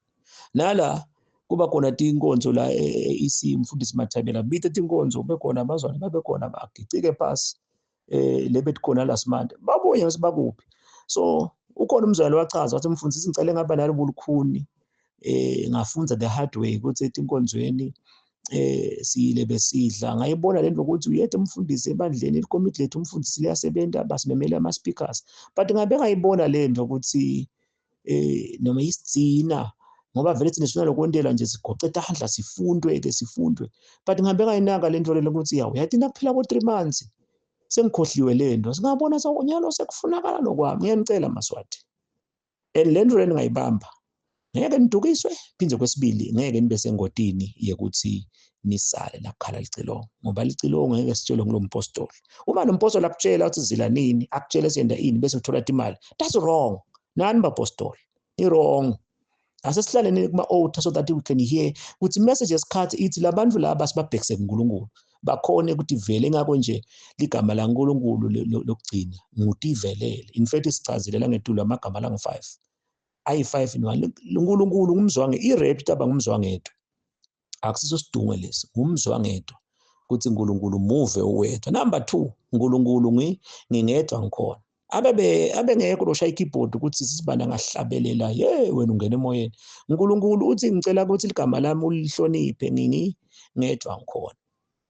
[SPEAKER 1] nala kuba khona tinkonzo la isimfundisi Mathabela bithe tinkonzo bekhona abazwana babekhona bagicike phansi lebethi khona lasimande babuye ngasibakuphi so ukhona umzwalo wachaza wathi mfundisi ngicela ngaba nalo bulukhuni ngafunza the hard way ukuthi tinkonzweni siyile besidla ngayibona lento ukuthi uyethe umfundisi ebandleni ikomiti lethu umfundisi liyasebenza basimemele ama speakers but ngabe ngayibona lento ukuthi noma isitsina ngoba vele thina sifuna lokwendela nje sigoce tahlandla sifundwe but ngabe ngayinaka lento lelo ukuthi yawo yathi nakuphela ko 3 months sengikhohliwe lento singabona sonyalo sekufunakala nokwami ngiyanicela maswati and lento leni ngayibamba ngeke nidukiswe phindze kwesibili ngeke nibe sengodini yekuthi nisale lakhala licilongo ngoba licilongo ngeke sitshelwe ngulompostoli uma nompostoli akutshela ukuthi zila nini akutshela siyenda ini bese uthola imali that's wrong nani bapostoli i wrong asesihlaleni kuma altar so that we can hear ukuthi messages card ithi labantu laba sibabhekise kuNkulunkulu bakhona ukuthi vele ngakho nje ligama laNkulunkulu lokugcina ngutivelele in fact sichazile la ngetulo amagama la ngo5 ayi5 in 1 uNkulunkulu ngumzwange irap taba ngumzwangedo akusiso sidungo lesi ngumzwangedo ukuthi uNkulunkulu move owedwa number 2 uNkulunkulu ngingedwa ngikhona abengekho loshaya ikeyboard ukuthi sisibana ngahlabelela wena ungena emoyeni uNkulunkulu uthi ngicela ukuthi igama lami ulihloniphe ngingedwa ngikhona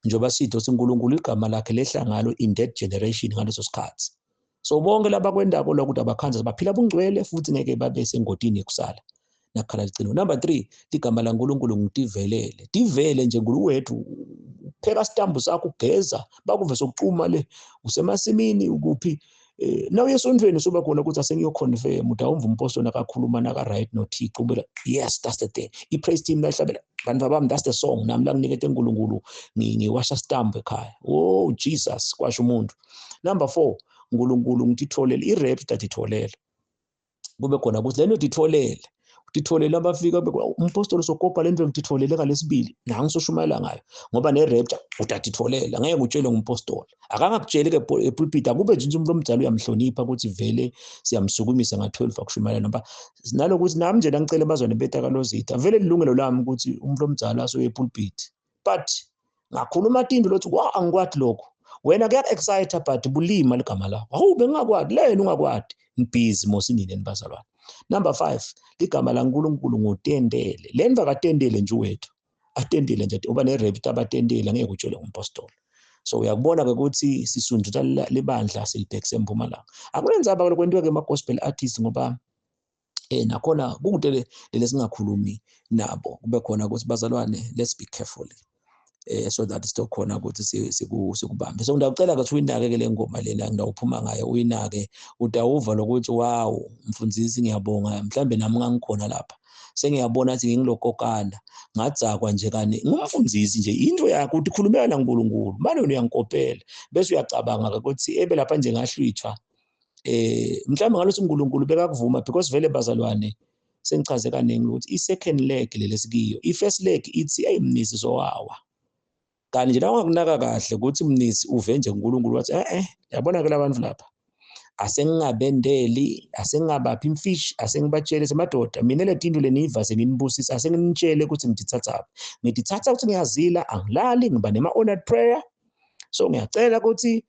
[SPEAKER 1] njoba sitho uNkulunkulu igama lakhe lehla ngalo in that generation ngaleso sikhathi so bonke laba kwendako lokuthi abakhanza baphila bungcwele futhi ngeke babe sengodini kusala nakhala licino number 3 igama laNkulunkulu ngitivelele divele nje nguluwethu pheka sitambu sakho ugeza bakuve sokucuma le usemasimini ukuphi nawe esontweni soba khona ukuthi asengiyoconfirm uthi awumva umpostoli nakakhuluma naka right noThixo ubela yes that's the thing I praise team la hlabela bantu bami that's the song nami la nginikete uNkulunkulu ngiwasha stamp ekhaya oh Jesus kwasho umuntu number 4 uNkulunkulu ngititholele irap datitholele kube khona ukuthi lento utitholele abafika umpostoli sokopa lento ngititholele ngalesibili nangisoshumayela ngayo ngoba nerapture utatitholela ngeke utshele ngumpostoli akangakutsheli ke epulpit akube nje umuntu omdala uyamhlonipha ukuthi vele siyamsukumisa nga12 akushumayela noma nalokuthi nami nje ngicela bazwane betakalozitha vele lilungelo lami ukuthi umuntu omdala asoye epulpit but ngakhuluma tinto lothi angikwathi lokho wena kuya-excite but bulima ligama lakho. Hawu bengingakwadi lena ungakwadi ngibhizi mosinini nibazalwane. Number 5, ligama laNkulunkulu ngotendele. Le niva katendele nje wethu. Atendele nje uba nerepta abatendele ngeke utshele ngumpostoli. So uyakubona-ke ukuthi sisunduza libandla silibhekise eMpumalanga. Akulenza kwentiwa-ke ama-gospel artists ngoba nakhona kukude lesingakhulumi nabo kube khona ukuthi bazalwane let's be careful so that sitokhona ukuthi sikubambe. So ngiyacela ukuthi uyinake le ngoma lena ngidawuphuma ngayo uyinake udawuva lokuthi wow mfundisi ngiyabonga mhlambe nami ngangikhona lapha sengiyabona ukuthi ngingilokokana ngadzakwa nje kani ngumfundisi nje into yakho uthi khulumela naNkulunkulu manje uyankopela bese uyacabanga ukuthi ebe lapha nje ngahlwithwa mhlawumbe ngalothi uNkulunkulu bekakuvuma because vele bazalwane sengichaze kaningi ukuthi i-second leg lelesikiyo i-first leg ithi ayimnisi zowawa kanti nje lawa ngakunaka kahle ukuthi umnisi uve nje uNkulunkulu wathi yabona ke labantu lapha asengingabendeli asengingabaphi imfishi asengibatshele semadoda mina le tinto leniva seninibusisa asenginitshele ukuthi ngidithatha ngidithatha ukuthi ngiyazila angilali ngiba nema-honored prayer so ngiyacela ukuthi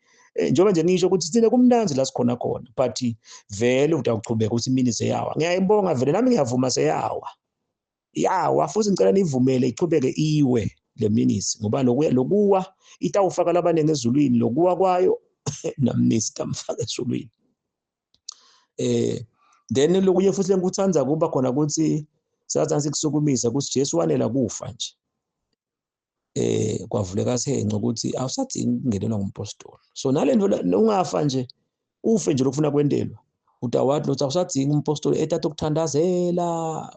[SPEAKER 1] njengoba nje ngisho ukuthi sithine kumnanzi la sikhona khona but vele utawuchubeka ukuthi imini seyawa ngiyayibonga vele nami ngiyavuma seyawa futhi ngicela nivumele ichubeke iwe le minisi ngoba lokuwa itawufaka labanenge ezulwini lokuwa kwayo namnisi tamfaka ezulwini then lokunye futhi lengikuthanza kuba khona ukuthi sathana sikusukumisa ukuthi Jesu wanela kufa nje kwavuleka senxe ukuthi awusadingi ukungenelwa ngumpostoli so nalento ungafa nje ufe nje lokufuna kwendelwa udawathi lothi awusadingi umpostoli ethatha ukuthandazela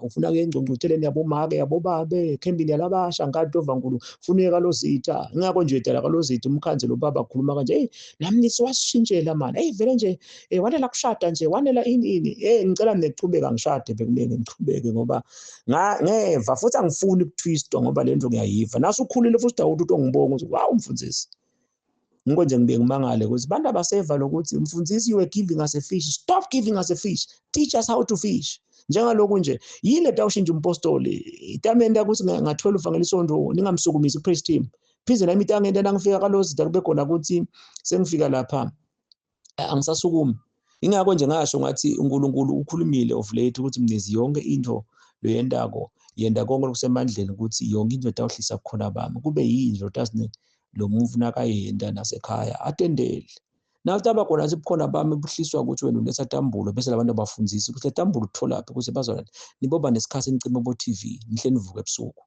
[SPEAKER 1] ufuna kuyengcongcutheleni yabomake yabobabe khembini yalabasha ngadi ovankulu funeka kalozitha ngakho nje edala kalozitha umkhanzelo baba khuluma kanje nami nisiwasishintshela manje vele nje wanela kushada nje wanela ini ngicela nekuchubeka ngishade bekumele ngichubeke ngoba ngeva futhi angifuni ukutwistwa ngoba lento ngiyayiva naso ukhulile futhi Dawudi utongibonga ukuthi wow mfundisi ngiko nje ngibe ngimangale ukuthi bantu abaseva lokuthi mfundisi you were giving us a fish stop giving us a fish teach us how to fish njengaloku nje yini etawushintsha umpostoli itamende ukuthi ngathola uvangeli sonto ningamsukumisi praise team phize nami itangende nangifika kalozitha kube khona ukuthi sengifika lapha angisasukumi ingakho nje ngasho ngathi uNkulunkulu ukhulumile of late ukuthi mnezi yonke into loyendako yenda konke okusemandleni ukuthi yonke into etawuhlisa kukhona bami kube yini lo tasini lo muntu nakayenda nasekhaya atendele nawutaba khona sibukhona bami buhliswa ukuthi wena unesatambulo bese labantu abafundzisi ukuthi letambulo utholaphi ukuthi bazalwane niboba nesikhathi nicima bo TV nihle nivuke ebusuku.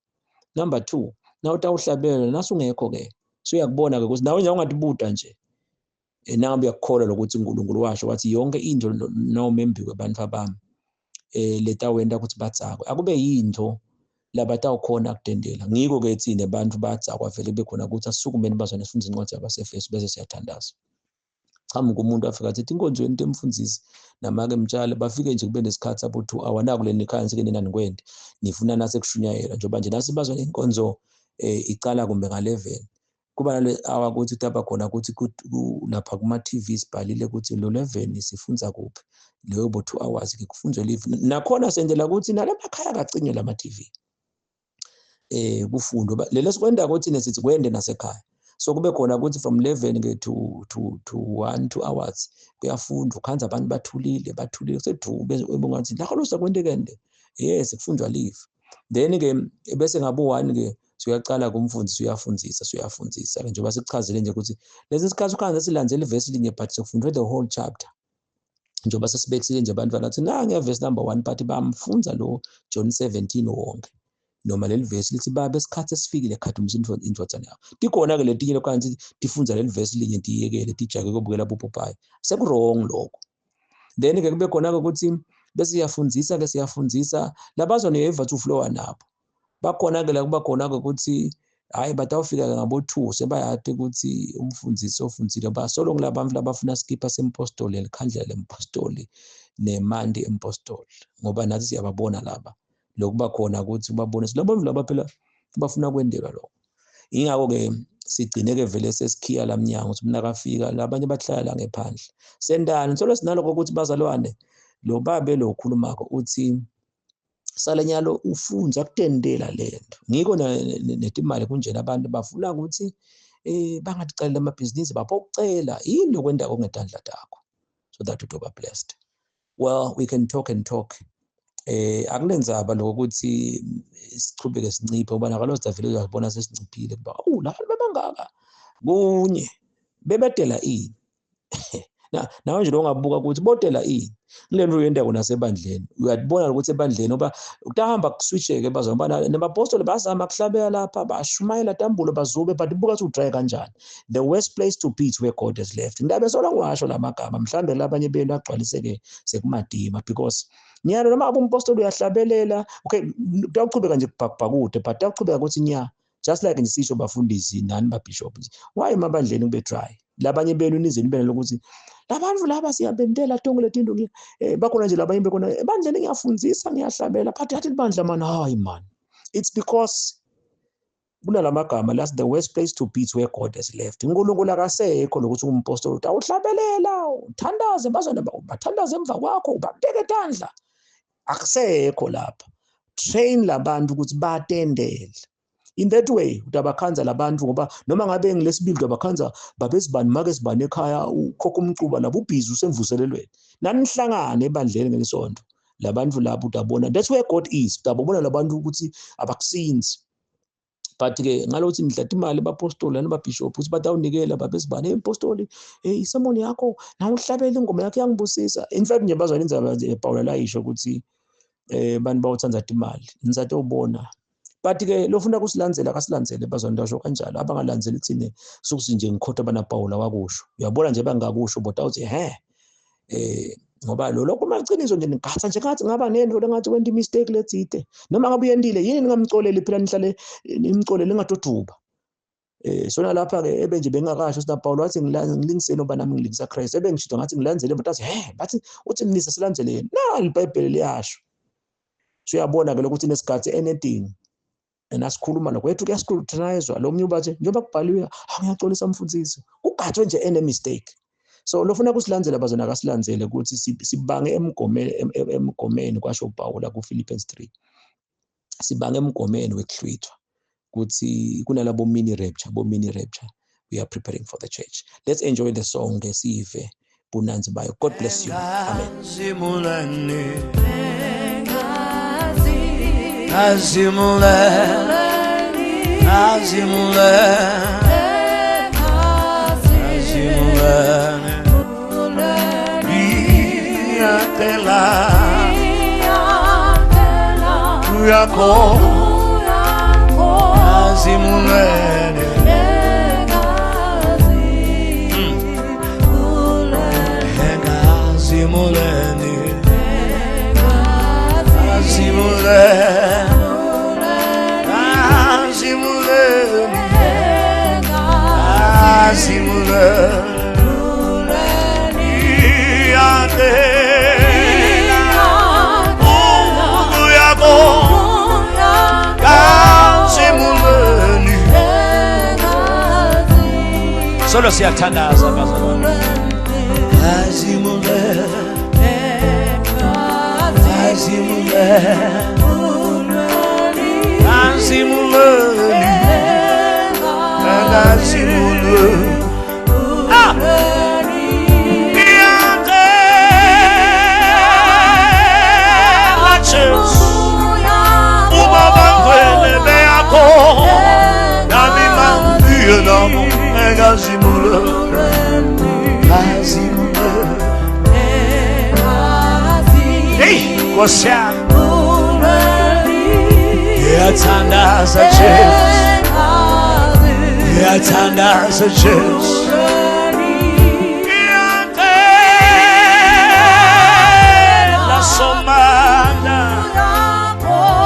[SPEAKER 1] Number 2 nawutawuhlabela nasungekho ke so uyakubona ke ukuthi nawe nje ungatibuta nje nabe uyakukholwa lokuthi uNkulunkulu washo wathi yonke into nomembi kwabantu abami letawenda ukuthi batsakwe akube yinto labatawukhona kudendela ngiko ke ethine abantu batsakwa vele bekhona ukuthi asukumeni bazwane sifunza incwadi yabaseFesu bese siyathandaza chamuka umuntu afika athi inkonzweni temfundisi namake mtshale bafike nje kube nesikhathi abo 2 hours nakuleni ekhaya sike nina nikwende nifuna nase kushunyayela njengoba nje nasi bazwane inkonzo icala kumbe nga11 kuba nale hour ukuthi utaba khona ukuthi lapha kuma TV sibhalile ukuthi lo 11 sifunza kuphi leyo bo 2 hours ke kufunzwe live nakhona sendela ukuthi nalamakhaya kacinye lama TV kufundo lelo sikwenda ukuthi nesithi kwende nasekhaya so kube khona ukuthi from 11 ke to 2 hours kuyafundwa ukhanza abantu bathulile sedrube ebongathi la khalosa kwendekende yes kufunjwa live then ke bese ngabo 1 ke siyacala kumfundisi uyafundisa ke njengoba sikuchazele nje ukuthi lezi sikhathi ukhanza silandzele ivesi linye but sokufundwa the whole chapter njengoba sesibekisile nje abantu balathi nange verse number 1 but bamfunza lo John 17 wonke noma leli verse lithi baba esikhathi esifikile ekhadumisa indvodzana yakho tikhona ke letinye lokhansi tifunza leli verse linye tiyekele tijake kubukela popopayi sekurong lokho then ke kube khona ukuthi bese siyafundisa labazona yeva to flow nabo bakhona ke la kuba khona ukuthi hayi batawufika ngabo 2 sebayade ukuthi umfundisi ofundzile basolo ngilabamfu labafuna skipper sempostoli elikhandlela lempostoli nemandi empostoli ngoba nathi siyababona laba lokuba khona ukuthi babone laba phela bafuna kwendelwa lokho ingakho ke sigcine ke vele sesikhiya lamnyango ukuthi mina kafika labanye bahlala la ngephandle sendani solo sinaloko ukuthi bazalwane lo babe lo khulumako uthi salenyalo ufunza kutendela lento ngiko netimali kunjena abantu bafuna ukuthi bangaticela amabhizinisi bapho ukucela yini yokwenda okungetandla takho so that utoba blessed. Well, we can talk and talk. Akunenzaba lokuthi sichubeke sinciphe ubana kalo sidavile uyabona sesinciphile kuba la bebangaka kunye bebedela ini. Nawe nje longabuka ukuthi bodela ini kule nto yendako nasebandleni uyabona ukuthi ebandleni oba utahamba kuswitcheke bazobana nabapostoli bazama kuhlabela lapha bashumayela tambulo bazube but buka ukuthi udry kanjani. The worst place to be is where God has left. Ndabe sola ngiwasho lamagama mhlambe labanye benu agcwaliseke sekumadima because nyalo noma umpostoli uyahlabelela okay utaqhubeka nje kubhakubhakude but utaqhubeka ukuthi nya just like ngisisho bafundisi nani babishops why emabandleni kube dry labanye benu nizeni bena lokuthi labantu laba siyabendela tongo letinto bakhona nje labanye bekona ebandleni ngiyafundzisa ngiyahlabela but yathi ibandla man hayi man it's because kunalamagama that's the worst place to be is where God has left. uNkulunkulu akasekho lokuthi umpostoli utawuhlabelela uthandaze bazona bathandaze emva kwakho ubabeke etandla akusekho lapha. Train labantu ukuthi batendele. In that way utabakhanza labantu ngoba noma ngabe ngilesibili utabakhanza babezibani make sibane ekhaya ukhokha umcuba labo ubhizi usemvuselelweni nanihlangane ebandleni ngelisonto labantu labo utabona that's where God is. Utabona labantu ukuthi abakusinzi but ke ngalokuthi nidlata imali abapostoli nababishop ukuthi batawunikela babezibani impostoli isemoni yakho na uhlabela ingoma yakho yangibusisa. In fact nje bazwana indzaba Paul layisho ukuthi bantu bawuthanza imali ngizathi ubona but ke lofuna kusilandzela akasilandzele bazwana ndasho kanjalo abangalandzeli kuthini sokuthi nje ngikhotha bana Paul wakusho uyabona nje bangakusho but awuthi ngoba lokho maciniso nje ngigatha nje ngathi ngaba nento lengathi went mistake letsite noma ngabe uyendile yini ningamcoleli phela nihlale nimcolele ngingaduduba sona lapha ke ebe nje bengakasho sina Paul wathi ngilingiseni oba nami ngilingisa Christ ebe ngishito ngathi ngilandzele but athi bathi uthi nisa silandzeleni na iBhayibheli liyasho so uyabona ke lokuthi nesikhathi anything nasikhuluma nokwethu kuyascrutinizwa lo mnye bathi njengoba kubhaliwe ngiyaxolisa umfundisi kugathwe nje ene mistake. So lofuna kusilandzela bazona akasilandzele ukuthi sibange emgomeni kwasho uPaul ku Philippians 3 sibange emgomeni wekuhlwithwa ukuthi kunalabo mini rapture we are preparing for the church. Let's enjoy the song ngesive bunanzi bayo. God bless you. Amen.
[SPEAKER 2] Solo siyathandaza bazalwane. Yatandaza Jesus la somana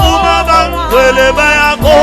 [SPEAKER 2] umabangwele bayako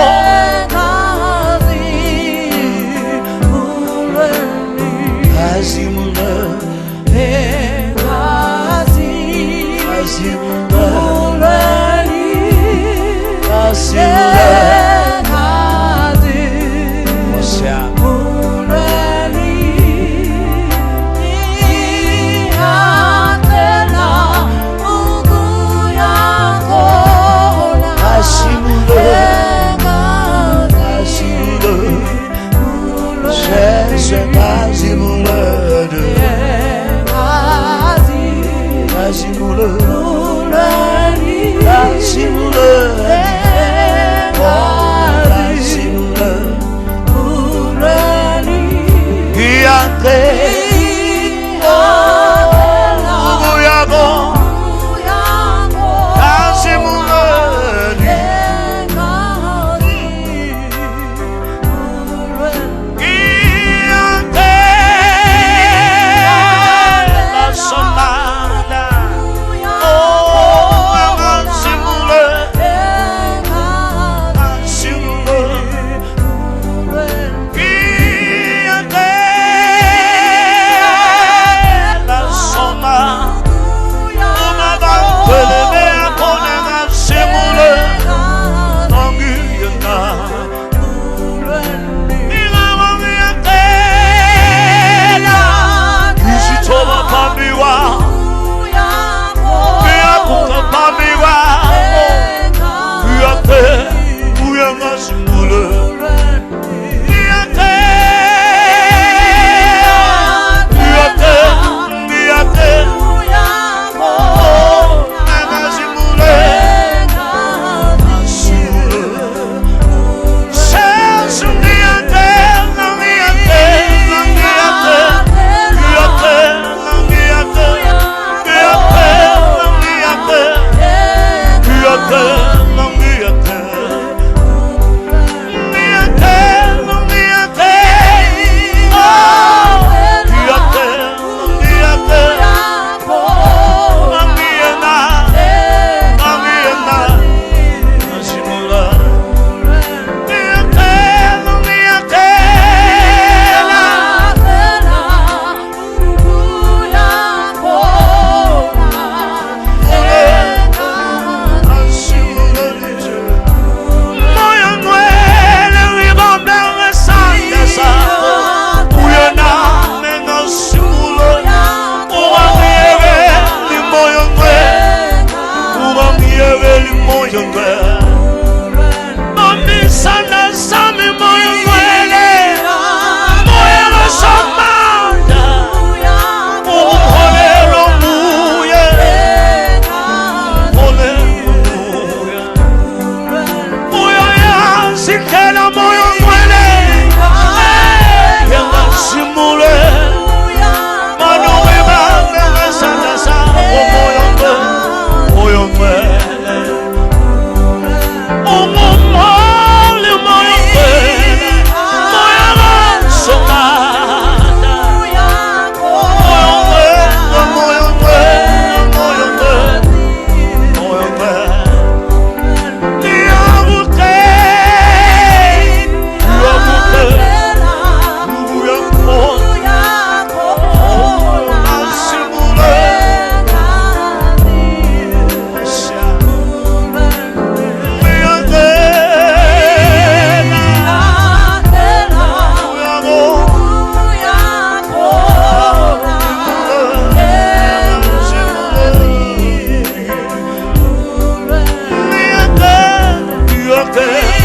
[SPEAKER 2] Prophet.